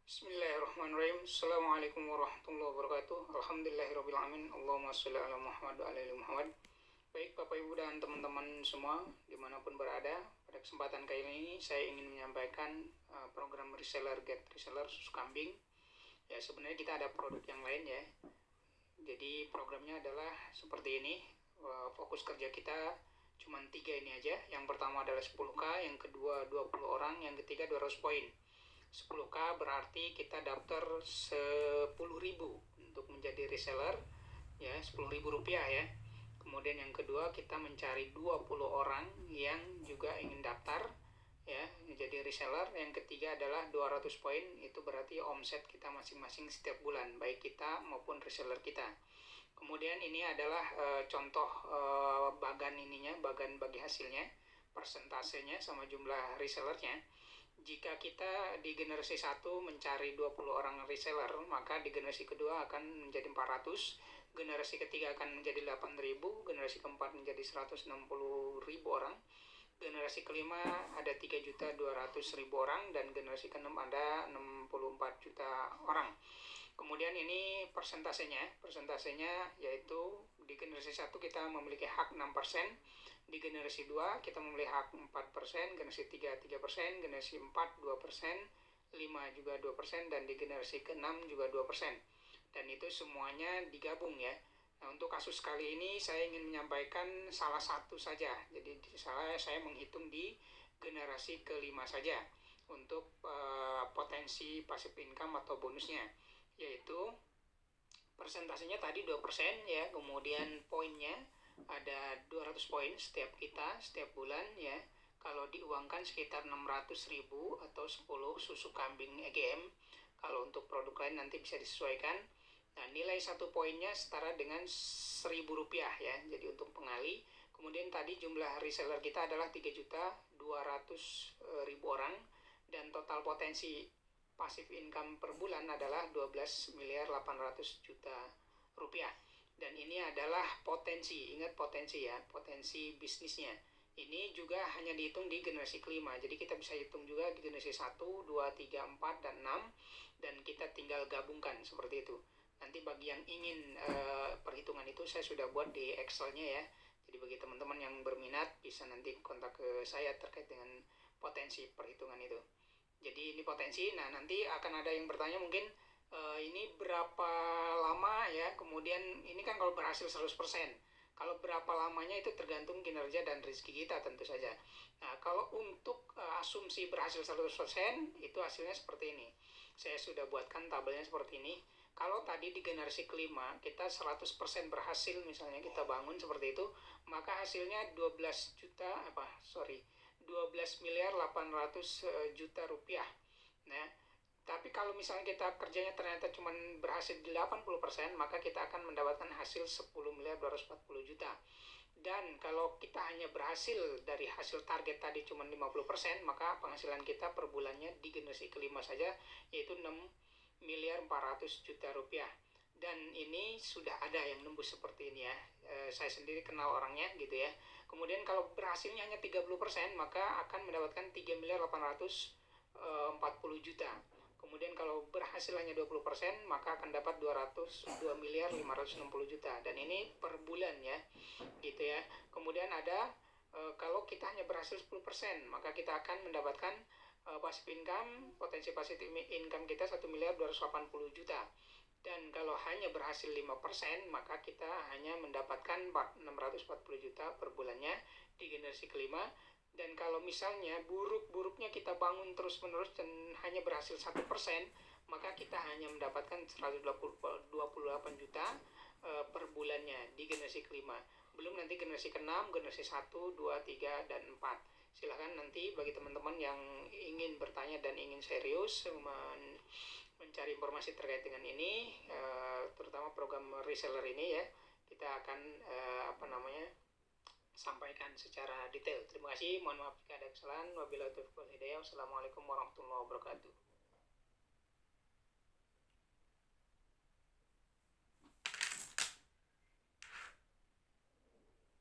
Bismillahirrahmanirrahim. Assalamualaikum warahmatullahi wabarakatuh. Alhamdulillahirrahmanirrahim. Allahumma sholli ala Muhammad wa ala ali Muhammad. Baik Bapak Ibu dan teman-teman semua dimanapun berada, pada kesempatan kali ini saya ingin menyampaikan program reseller get reseller susu kambing. Ya, sebenarnya kita ada produk yang lain ya. Jadi programnya adalah seperti ini. Fokus kerja kita cuma 3 ini aja. Yang pertama adalah 10K, yang kedua 20 orang, yang ketiga 200 poin. 10K berarti kita daftar 10.000 untuk menjadi reseller ya, 10.000 rupiah ya. Kemudian yang kedua kita mencari 20 orang yang juga ingin daftar ya menjadi reseller. Yang ketiga adalah 200 poin, itu berarti omset kita masing-masing setiap bulan, baik kita maupun reseller kita. Kemudian ini adalah contoh bagan bagi hasilnya, persentasenya sama jumlah resellernya. Jika kita di generasi 1 mencari 20 orang reseller, maka di generasi kedua akan menjadi 400, generasi ketiga akan menjadi 8.000, generasi keempat menjadi 160.000 orang, generasi kelima ada 3.200.000 orang, dan generasi keenam ada 64 juta orang. Kemudian ini persentasenya yaitu di generasi 1 kita memiliki hak 6%, di generasi 2 kita memiliki hak 4%, generasi 3 3%, generasi 4 2%, 5 juga 2%, dan di generasi ke-6 juga 2%. Dan itu semuanya digabung ya. Nah, untuk kasus kali ini saya ingin menyampaikan salah satu saja. Jadi saya menghitung di generasi ke-5 saja untuk potensi passive income atau bonusnya, yaitu persentasenya tadi 2% ya, kemudian poinnya ada 200 poin setiap bulan ya. Kalau diuangkan sekitar 600.000 atau 10 susu kambing EGM. Kalau untuk produk lain nanti bisa disesuaikan. Nah, nilai 1 poinnya setara dengan 1.000 rupiah ya. Jadi untuk pengali. Kemudian tadi jumlah reseller kita adalah 3.200.000 orang, dan total potensi passive income per bulan adalah 12.800.000.000 rupiah. Dan ini adalah potensi, ingat potensi ya, potensi bisnisnya. Ini juga hanya dihitung di generasi kelima, jadi kita bisa hitung juga di generasi 1, 2, 3, 4, dan 6, dan kita tinggal gabungkan seperti itu. Nanti bagi yang ingin perhitungan itu saya sudah buat di Excel-nya ya. Jadi bagi teman-teman yang berminat bisa nanti kontak ke saya terkait dengan potensi perhitungan itu. Jadi ini potensi. Nah, nanti akan ada yang bertanya mungkin ini berapa lama ya, kemudian ini kan kalau berhasil 100%, kalau berapa lamanya itu tergantung kinerja dan rezeki kita tentu saja. Nah, kalau untuk asumsi berhasil 100% itu hasilnya seperti ini. Saya sudah buatkan tabelnya seperti ini. Kalau tadi di generasi kelima kita 100% berhasil, misalnya kita bangun seperti itu, maka hasilnya 12.800.000.000 rupiah. Nah, tapi kalau misalnya kita kerjanya ternyata cuma berhasil di 80%, maka kita akan mendapatkan hasil 10.240.000.000. Dan kalau kita hanya berhasil dari hasil target tadi cuma 50%, maka penghasilan kita per bulannya di generasi kelima saja yaitu 6.400.000.000 rupiah. Dan ini sudah ada yang nembus seperti ini ya. Saya sendiri kenal orangnya gitu ya. Kemudian kalau berhasilnya hanya 30%, maka akan mendapatkan 3.840.000.000. Kemudian kalau berhasil hanya 20%, maka akan dapat 2.560.000.000. Dan ini per bulan ya, gitu ya. Kemudian ada kalau kita hanya berhasil 10%, maka kita akan mendapatkan passive income, potensi passive income kita 1.280.000.000. Dan kalau hanya berhasil 5%, maka kita hanya mendapatkan 640.000.000 per bulannya di generasi kelima. Dan kalau misalnya buruk-buruknya kita bangun terus-menerus dan hanya berhasil 1%, maka kita hanya mendapatkan 128 juta per bulannya di generasi kelima. Belum nanti generasi ke-6, generasi 1, 2, 3, dan 4. Silahkan nanti bagi teman-teman yang ingin bertanya dan ingin serius mencari informasi terkait dengan ini, terutama program reseller ini ya, kita akan sampaikan secara detail. Terima kasih, mohon maaf jika ada kesalahan. Wabillahi taufiq wal hidayah. Wassalamualaikum warahmatullahi wabarakatuh.